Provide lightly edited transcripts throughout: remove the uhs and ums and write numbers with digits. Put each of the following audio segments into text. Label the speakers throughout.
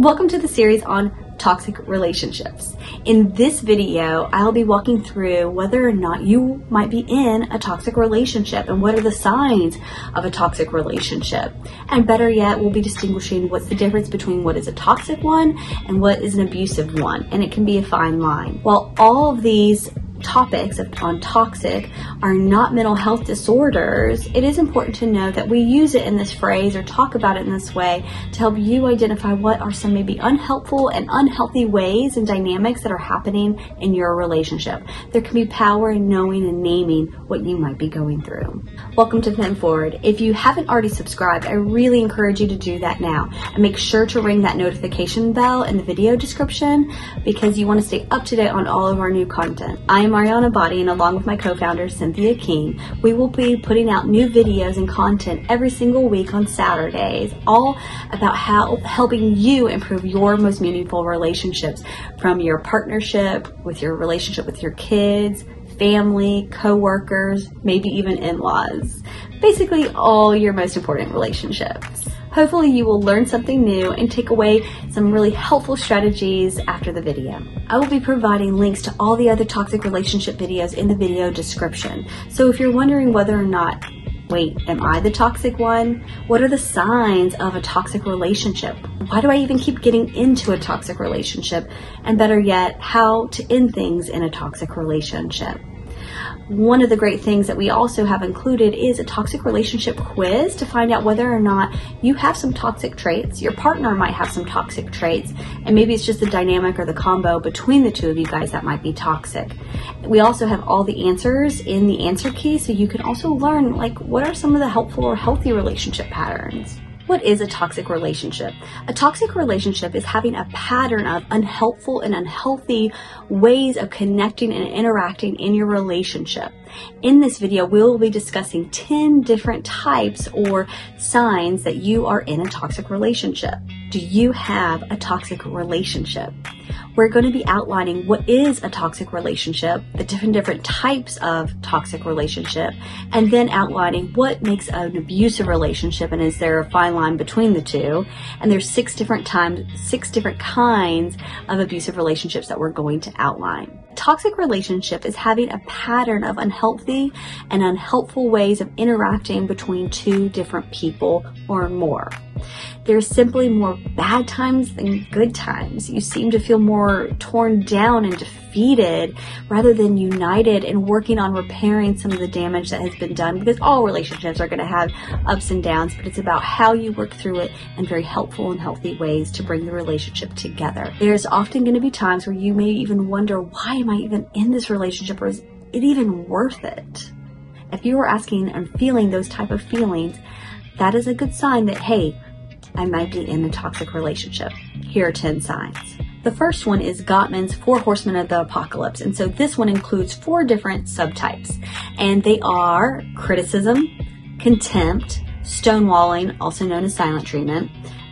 Speaker 1: Welcome to the series on toxic relationships. In this video, I'll be walking through whether or not you might be in a toxic relationship and what are the signs of a toxic relationship. And better yet, we'll be distinguishing what's the difference between what is a toxic one and what is an abusive one. And it can be a fine line. While all of these topics on toxic are not mental health disorders, it is important to know that we use it in this phrase or talk about it in this way to help you identify what are some maybe unhelpful and unhealthy ways and dynamics that are happening in your relationship. There can be power in knowing and naming what you might be going through. Welcome to Pen Forward. If you haven't already subscribed, I really encourage you to do that now, and make sure to ring that notification bell in the video description because you want to stay up to date on all of our new content. I am Mariana Body, and along with my co-founder Cynthia King, we will be putting out new videos and content every single week on Saturdays, all about helping you improve your most meaningful relationships, from your partnership, with your relationship with your kids, family, co-workers, maybe even in-laws. Basically all your most important relationships. Hopefully you will learn something new and take away some really helpful strategies after the video. I will be providing links to all the other toxic relationship videos in the video description. So if you're wondering whether or not, wait, am I the toxic one? What are the signs of a toxic relationship? Why do I even keep getting into a toxic relationship? And better yet, how to end things in a toxic relationship. One of the great things that we also have included is a toxic relationship quiz to find out whether or not you have some toxic traits, your partner might have some toxic traits, and maybe it's just the dynamic or the combo between the two of you guys that might be toxic. We also have all the answers in the answer key, so you can also learn what are some of the helpful or healthy relationship patterns. What is a toxic relationship? A toxic relationship is having a pattern of unhelpful and unhealthy ways of connecting and interacting in your relationship. In this video, we will be discussing 10 different types or signs that you are in a toxic relationship. Do you have a toxic relationship? We're going to be outlining what is a toxic relationship, the different types of toxic relationship, and then outlining what makes an abusive relationship, and is there a fine line between the two. And there's 6 different kinds of abusive relationships that we're going to outline. Toxic relationship is having a pattern of unhealthy and unhelpful ways of interacting between two different people or more. There's simply more bad times than good times. You seem to feel more torn down and defeated rather than united and working on repairing some of the damage that has been done, because all relationships are going to have ups and downs, but it's about how you work through it in very helpful and healthy ways to bring the relationship together. There's often going to be times where you may even wonder, why am I even in this relationship, or is it even worth it? If you are asking and feeling those type of feelings, that is a good sign that, hey, I might be in a toxic relationship. Here are 10 signs. The first one is Gottman's 4 Horsemen of the Apocalypse. And so this one includes 4 different subtypes. And they are criticism, contempt, stonewalling, also known as silent treatment,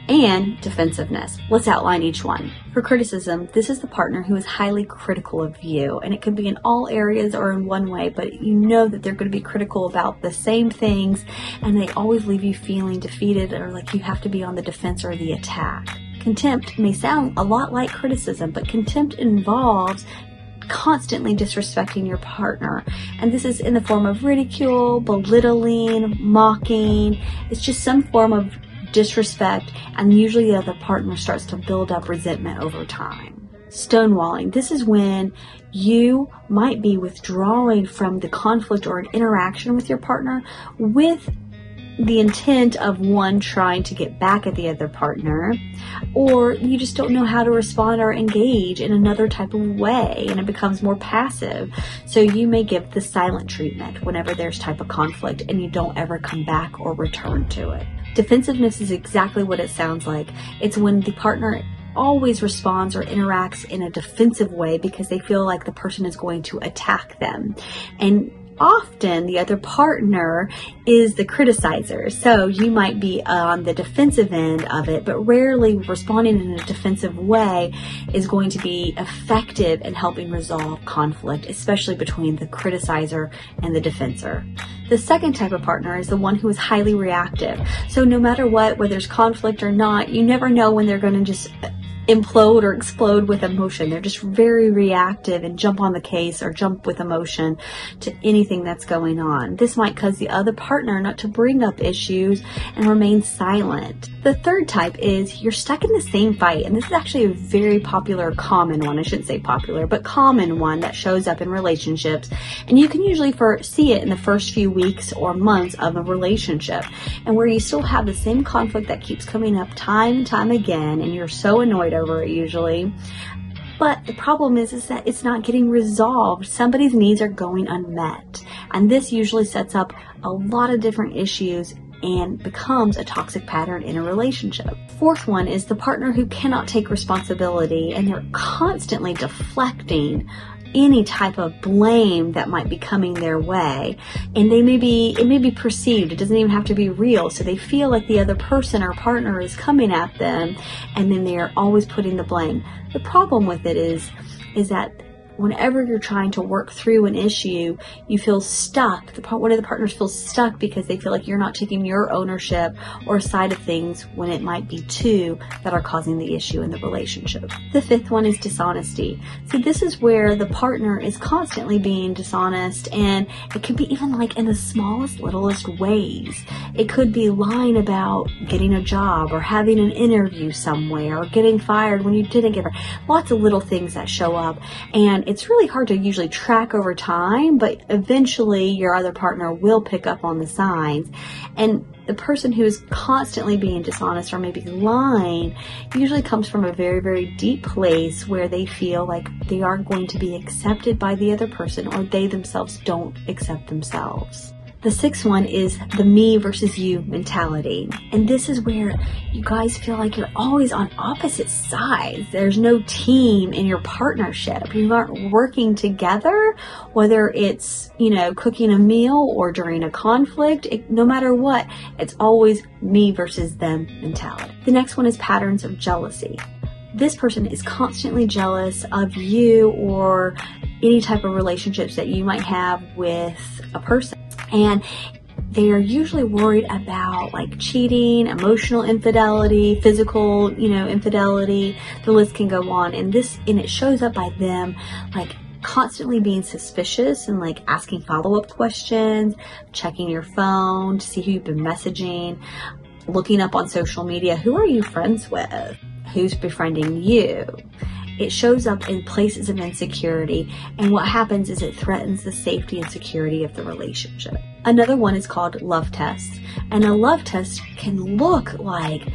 Speaker 1: and defensiveness. Let's outline each one. For criticism, this is the partner who is highly critical of you, and it could be in all areas or in one way, but you know that they're going to be critical about the same things, and they always leave you feeling defeated or like you have to be on the defense or the attack. Contempt may sound a lot like criticism, but contempt involves constantly disrespecting your partner, and this is in the form of ridicule, belittling, mocking. It's just some form of disrespect, and usually the other partner starts to build up resentment over time. Stonewalling. This is when you might be withdrawing from the conflict or an interaction with your partner with the intent of one trying to get back at the other partner, or you just don't know how to respond or engage in another type of way, and it becomes more passive. So you may give the silent treatment whenever there's type of conflict and you don't ever come back or return to it. Defensiveness is exactly what it sounds like. It's when the partner always responds or interacts in a defensive way because they feel like the person is going to attack them. And often the other partner is the criticizer. So you might be on the defensive end of it, but rarely responding in a defensive way is going to be effective in helping resolve conflict, especially between the criticizer and the defensor. The second type of partner is the one who is highly reactive. So no matter what, whether there's conflict or not, you never know when they're going to just implode or explode with emotion. They're just very reactive and jump on the case or jump with emotion to anything that's going on. This might cause the other partner not to bring up issues and remain silent. The third type is you're stuck in the same fight, and this is actually a very popular, common one. I shouldn't say popular, but common one that shows up in relationships, and you can usually see it in the first few weeks or months of a relationship, and where you still have the same conflict that keeps coming up time and time again, and you're so annoyed over it usually. But the problem is that it's not getting resolved. Somebody's needs are going unmet, and this usually sets up a lot of different issues and becomes a toxic pattern in a relationship. Fourth one is the partner who cannot take responsibility, and they're constantly deflecting any type of blame that might be coming their way. And it may be perceived, it doesn't even have to be real. So they feel like the other person or partner is coming at them, and then they are always putting the blame. The problem with it is that whenever you're trying to work through an issue, you feel stuck. One of the partners feels stuck because they feel like you're not taking your ownership or side of things when it might be two that are causing the issue in the relationship. The fifth one is dishonesty. So this is where the partner is constantly being dishonest, and it could be even like in the smallest, littlest ways. It could be lying about getting a job or having an interview somewhere or getting fired when you didn't get fired. Lots of little things that show up, and it's really hard to usually track over time, but eventually your other partner will pick up on the signs. And the person who is constantly being dishonest or maybe lying usually comes from a very, very deep place where they feel like they aren't going to be accepted by the other person, or they themselves don't accept themselves. The sixth one is the me versus you mentality. And this is where you guys feel like you're always on opposite sides. There's no team in your partnership. You aren't working together, whether it's, cooking a meal or during a conflict. No matter what, it's always me versus them mentality. The next one is patterns of jealousy. This person is constantly jealous of you or any type of relationships that you might have with a person. And they are usually worried about like cheating, emotional infidelity, physical, infidelity. The list can go on. And it shows up by them like constantly being suspicious and like asking follow-up questions, checking your phone to see who you've been messaging, looking up on social media. Who are you friends with? Who's befriending you? It shows up in places of insecurity, and what happens is it threatens the safety and security of the relationship. Another one is called love tests, and a love test can look like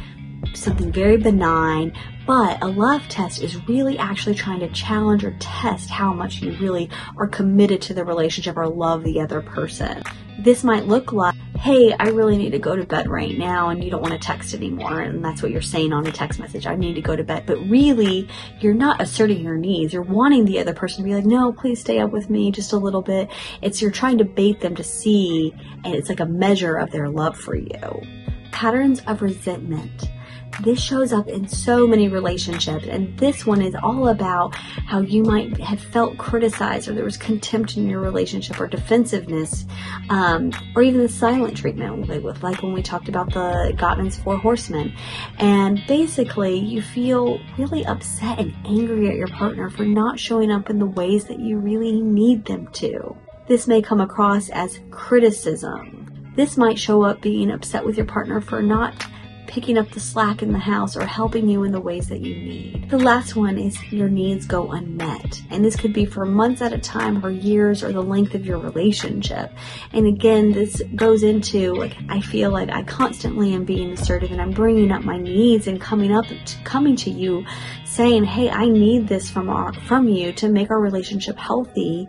Speaker 1: something very benign, but a love test is really actually trying to challenge or test how much you really are committed to the relationship or love the other person. This might look like, hey, I really need to go to bed right now, and you don't want to text anymore, and that's what you're saying on the text message, I need to go to bed. But really, you're not asserting your needs. You're wanting the other person to be like, no, please stay up with me just a little bit. You're trying to bait them to see, and it's like a measure of their love for you. Patterns of resentment. This shows up in so many relationships, and this one is all about how you might have felt criticized, or there was contempt in your relationship, or defensiveness, or even the silent treatment, like when we talked about the Gottman's 4 Horsemen. And basically, you feel really upset and angry at your partner for not showing up in the ways that you really need them to. This may come across as criticism. This might show up being upset with your partner for not picking up the slack in the house or helping you in the ways that you need. The last one is your needs go unmet. And this could be for months at a time or years or the length of your relationship. And again, this goes into like, I feel like I constantly am being assertive and I'm bringing up my needs and coming to you saying, hey, I need this from you to make our relationship healthy.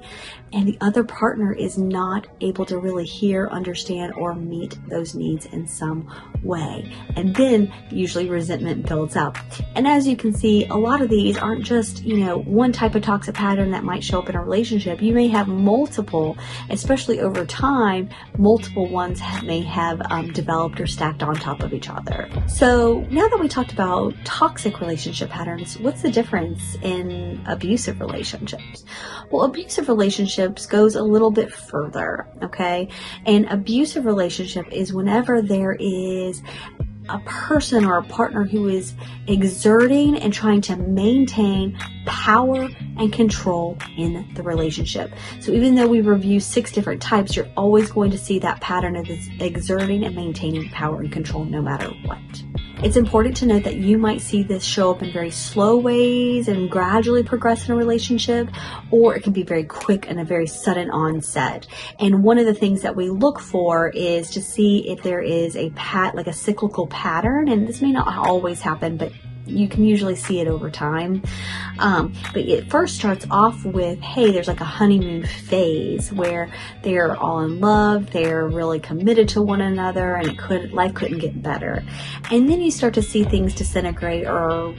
Speaker 1: And the other partner is not able to really hear, understand, or meet those needs in some way. And then usually resentment builds up. And as you can see, a lot of these aren't just, one type of toxic pattern that might show up in a relationship. You may have multiple, especially over time, multiple ones may have developed or stacked on top of each other. So now that we talked about toxic relationship patterns, what's the difference in abusive relationships? Well, abusive relationships goes a little bit further, okay? An abusive relationship is whenever there is a person or a partner who is exerting and trying to maintain power and control in the relationship. So even though we review 6 different types, you're always going to see that pattern of exerting and maintaining power and control no matter what. It's important to note that you might see this show up in very slow ways and gradually progress in a relationship, or it can be very quick and a very sudden onset. And one of the things that we look for is to see if there is a cyclical pattern, and this may not always happen, but you can usually see it over time. But it first starts off with, hey, there's like a honeymoon phase where they're all in love, they're really committed to one another, and life couldn't get better. And then you start to see things disintegrate or,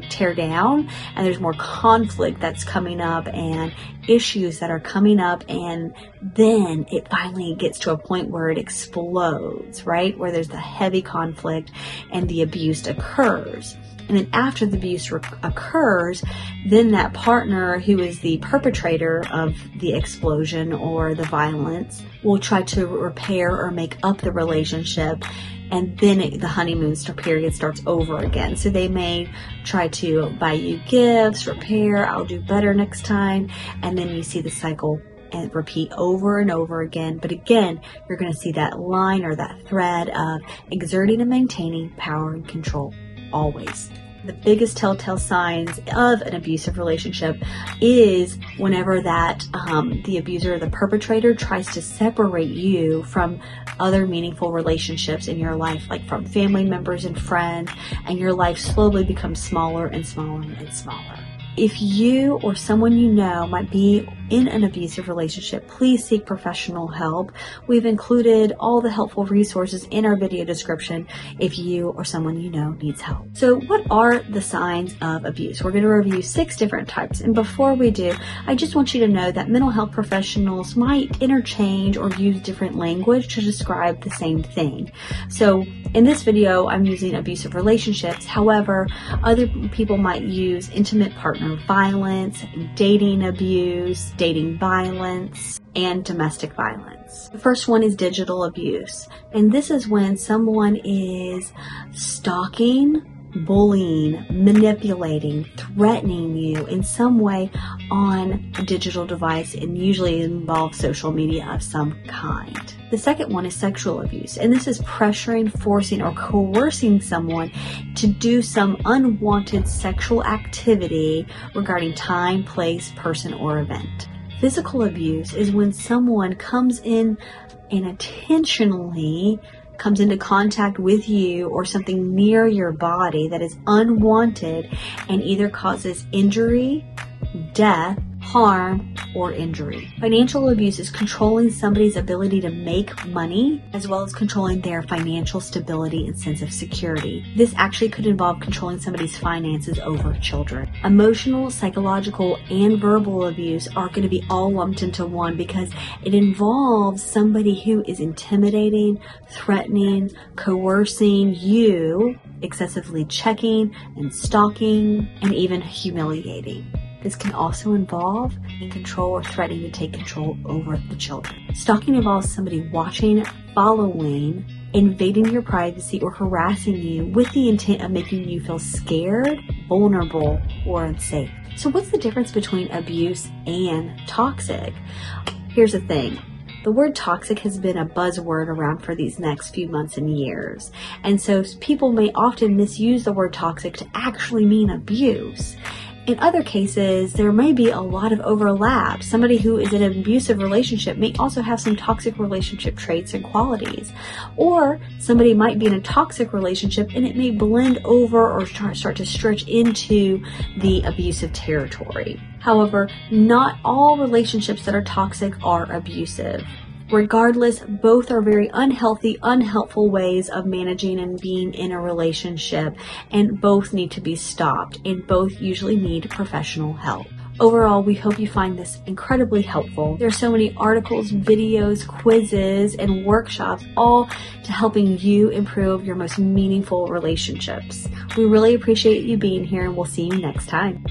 Speaker 1: tear down, and there's more conflict that's coming up and issues that are coming up, and then it finally gets to a point where it explodes, right? Where there's the heavy conflict and the abuse occurs. And then after the abuse occurs, then that partner who is the perpetrator of the explosion or the violence will try to repair or make up the relationship. And then the honeymoon period starts over again. So they may try to buy you gifts, repair, I'll do better next time. And then you see the cycle and repeat over and over again. But again, you're going to see that line or that thread of exerting and maintaining power and control always. The biggest telltale signs of an abusive relationship is whenever that the abuser or the perpetrator tries to separate you from other meaningful relationships in your life, like from family members and friends, and your life slowly becomes smaller and smaller and smaller. If you or someone you know might be in an abusive relationship, please seek professional help. We've included all the helpful resources in our video description if you or someone you know needs help. So what are the signs of abuse? We're going to review 6 different types. And before we do, I just want you to know that mental health professionals might interchange or use different language to describe the same thing. So in this video, I'm using abusive relationships. However, other people might use intimate partner violence, dating abuse, dating violence, and domestic violence. The first one is digital abuse. And this is when someone is stalking, bullying, manipulating, threatening you in some way on a digital device, and usually involves social media of some kind. The second one is sexual abuse, and this is pressuring, forcing, or coercing someone to do some unwanted sexual activity regarding time, place, person, or event. Physical abuse is when someone comes in and intentionally comes into contact with you or something near your body that is unwanted and either causes injury, death, harm, or injury. Financial abuse is controlling somebody's ability to make money, as well as controlling their financial stability and sense of security. This actually could involve controlling somebody's finances over children. Emotional, psychological, and verbal abuse are going to be all lumped into one because it involves somebody who is intimidating, threatening, coercing you, excessively checking and stalking, and even humiliating. This can also involve taking control or threatening to take control over the children. Stalking involves somebody watching, following, invading your privacy, or harassing you with the intent of making you feel scared, vulnerable, or unsafe. So what's the difference between abuse and toxic? Here's the thing. The word toxic has been a buzzword around for these next few months and years. And so people may often misuse the word toxic to actually mean abuse. In other cases, there may be a lot of overlap. Somebody who is in an abusive relationship may also have some toxic relationship traits and qualities. Or somebody might be in a toxic relationship and it may blend over or start to stretch into the abusive territory. However, not all relationships that are toxic are abusive. Regardless, both are very unhealthy, unhelpful ways of managing and being in a relationship, and both need to be stopped, and both usually need professional help. Overall, we hope you find this incredibly helpful. There are so many articles, videos, quizzes, and workshops, all to helping you improve your most meaningful relationships. We really appreciate you being here, and we'll see you next time.